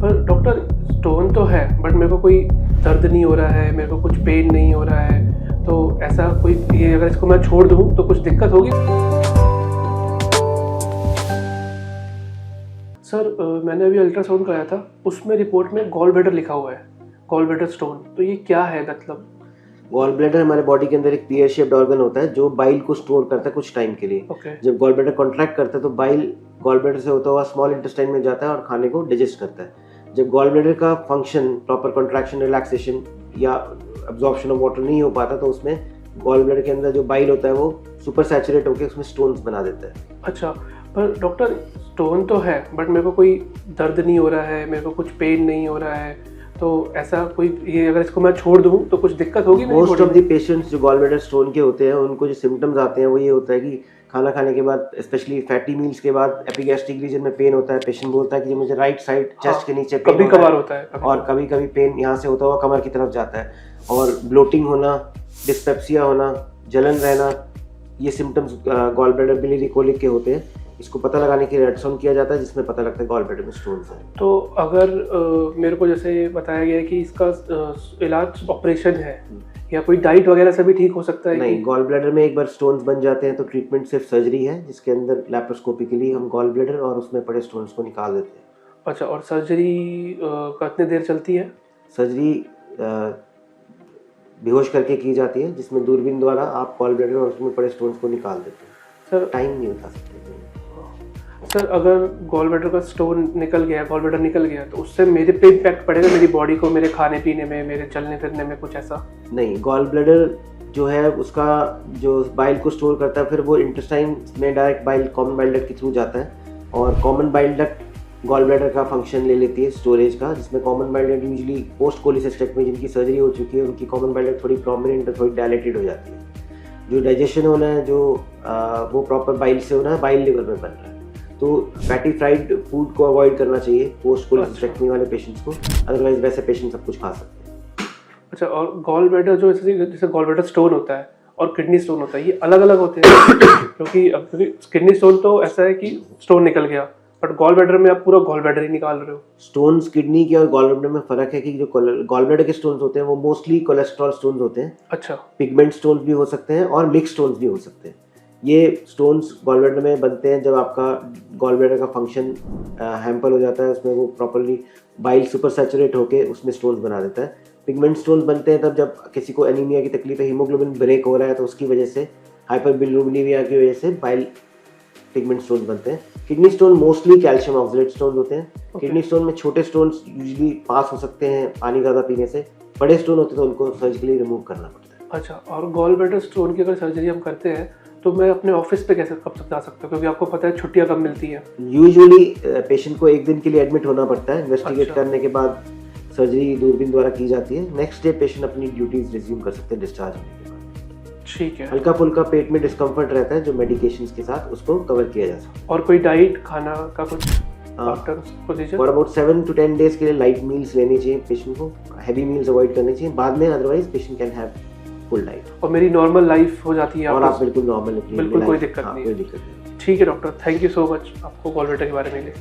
पर doctor stone तो है बट मेरे को कोई दर्द नहीं हो रहा है, मेरे को कुछ पेन नहीं हो रहा है, तो ऐसा कोई ये अगर इसको मैं छोड़ दूँ तो कुछ दिक्कत होगी? सर मैंने अभी अल्ट्रासाउंड कराया था, उसमें रिपोर्ट में गॉल ब्लैडर लिखा हुआ है, गॉल ब्लैडर स्टोन। तो ये क्या है मतलब? गॉल ब्लैडर हमारे बॉडी के अंदर एक पीयर शेप्ड ऑर्गन होता है जो बाइल को स्टोर करता है कुछ टाइम के लिए। जब गॉल ब्लैडर कॉन्ट्रैक्ट करता है तो बाइल गॉल ब्लैडर से होता हुआ स्मॉल इंटेस्टाइन में जाता है और खाने को डाइजेस्ट करता है। जब गॉल ब्लैडर का फंक्शन प्रॉपर कॉन्ट्रैक्शन, रिलैक्सेशन या अब्जॉर्प्शन ऑफ वाटर नहीं हो पाता तो उसमें गॉल ब्लैडर के अंदर जो बाइल होता है वो सुपर सैचुरेट होकर उसमें स्टोन्स बना देता है। अच्छा, पर डॉक्टर स्टोन तो है बट मेरे को कोई दर्द नहीं हो रहा है, मेरे को कुछ पेन नहीं हो रहा है, तो ऐसा कोई ये अगर इसको मैं छोड़ दूं तो कुछ दिक्कत होगी? मोस्ट ऑफ द पेशेंट्स जो गॉल ब्लैडर स्टोन के होते हैं उनको जो सिम्टम्स आते हैं वो ये होता है कि खाना खाने के बाद, स्पेशली फैटी मील्स के बाद, एपिगैस्ट्रिक रीजन में पेन होता है। पेशेंट बोलता है कि मुझे राइट साइड चेस्ट के नीचे पेन कभी कभार होता है और कभी कभी पेन यहाँ से होता हुआ कमर की तरफ जाता है, और ब्लोटिंग होना, डिस्पेप्सिया होना, जलन रहना, ये symptoms gall bladder biliary colic के होते हैं। इसको पता लगाने के लिए अल्ट्रासाउंड किया जाता है जिसमें पता लगता है गॉल ब्लैडर में स्टोन्स हैं। तो अगर मेरे को जैसे बताया गया है कि इसका इलाज ऑपरेशन है या कोई डाइट वगैरह से भी ठीक हो सकता है? नहीं, गॉल ब्लैडर में एक बार स्टोन्स बन जाते हैं तो ट्रीटमेंट सिर्फ सर्जरी है, जिसके अंदर लैप्रोस्कोपिकली हम गॉल ब्लैडर और उसमें पड़े स्टोन्स को निकाल देते हैं। अच्छा, और सर्जरी कितनी देर चलती है? सर्जरी बेहोश करके की जाती है जिसमें दूरबीन द्वारा आप गॉल ब्लैडर और उसमें पड़े स्टोन्स को निकाल देते हैं। सर टाइम नहीं बता सकते सर, अगर गॉल ब्लैडर का स्टोन निकल गया, गॉल ब्लैडर निकल गया तो उससे मेरे पे इम्पैक्ट पड़ेगा, मेरी बॉडी को, मेरे खाने पीने में, मेरे चलने फिरने में, कुछ ऐसा? नहीं, गॉल ब्लैडर जो है उसका जो बाइल को स्टोर करता है फिर वो इंटेस्टाइन में direct bile common bile duct के थ्रू जाता है, और common bile duct gall bladder का फंक्शन ले लेती है स्टोरेज का, जिसमें common bile duct usually post cholecystectomy जिनकी सर्जरी हो चुकी है उनकी कॉमन बाइल डक्ट थोड़ी प्रोमिनेंट और थोड़ी डायलेटेड हो जाती है। जो डाइजेशन होना है जो वो प्रॉपर बाइल से होना है, बाइल लिवर में बन रहा है। तो फैटी फ्राइड फूड को अवॉइड करना चाहिए पोस्ट कोलिसिस्टेक्टमी वाले पेशेंट्स को, अदरवाइज वैसे पेशेंट सब कुछ खा सकते हैं। अच्छा, और गॉल ब्लैडर जो जैसे गॉल ब्लैडर स्टोन होता है और किडनी स्टोन होता है, ये अलग अलग होते हैं? क्योंकि किडनी स्टोन तो ऐसा है कि स्टोन निकल गया, बट गॉल ब्लैडर में आप पूरा गॉल ब्लैडर ही निकाल रहे हो। स्टोन्स किडनी के और गॉल ब्लैडर में फर्क है कि जो गॉल ब्लैडर के स्टोन्स होते हैं वो मोस्टली कोलेस्ट्रॉल स्टोन्स होते हैं। अच्छा, पिगमेंट स्टोन्स भी हो सकते हैं और मिक्स स्टोन्स भी हो सकते हैं। ये स्टोन्स गॉल ब्लैडर में बनते हैं जब आपका गॉल ब्लैडर का फंक्शन हैम्पर हो जाता है, उसमें वो प्रॉपर्ली बाइल सुपर सैचुरेट होकर उसमें स्टोन्स बना देता है। पिगमेंट स्टोन्स बनते हैं तब जब किसी को एनीमिया की तकलीफ है, हीमोग्लोबिन ब्रेक हो रहा है, तो उसकी वजह से हाइपरबिलिरुबिnemia की वजह से बाइल पिगमेंट स्टोन्स बनते हैं। Kidney stone mostly calcium oxalate stone होते हैं। किडनी स्टोन में छोटे स्टोन्स यूजुअली पास हो सकते हैं पानी ज़्यादा पीने से, बड़े स्टोन होते हैं तो उनको सर्जिकली रिमूव करना पड़ता है। अच्छा, और गॉल ब्लैडर स्टोन की अगर सर्जरी हम करते हैं तो मैं अपने ऑफिस पे कैसे कब तक जा सकता हूँ, क्योंकि आपको पता है छुट्टियाँ कब मिलती हैं? यूजुअली पेशेंट को एक दिन के लिए एडमिट होना पड़ता है। इन्वेस्टिगेट अच्छा। करने के बाद सर्जरी दूरबीन द्वारा की जाती है। नेक्स्ट डे पेशेंट अपनी ड्यूटीज रिज्यूम कर सकते हैं डिस्चार्ज होने के बाद। ठीक है। हल्का फुल्का पेट में डिस्कम्फर्ट रहता है जो मेडिकेशंस के साथ उसको कवर किया जा सकता है। और कोई डाइट खाना का कुछ after procedure? For about 7 to 10 days के लिए लाइट मील्स लेनी चाहिए पेशेंट को, हैवी मील्स अवॉइड करनी चाहिए बाद में, otherwise patient can have full diet और मेरी नॉर्मल लाइफ हो जाती है और आप बिल्कुल नॉर्मल, बिल्कुल कोई दिक्कत नहीं है। कोई दिक्कत नहीं। ठीक है doctor, thank you so much आपको गॉल ब्लैडर के बारे में।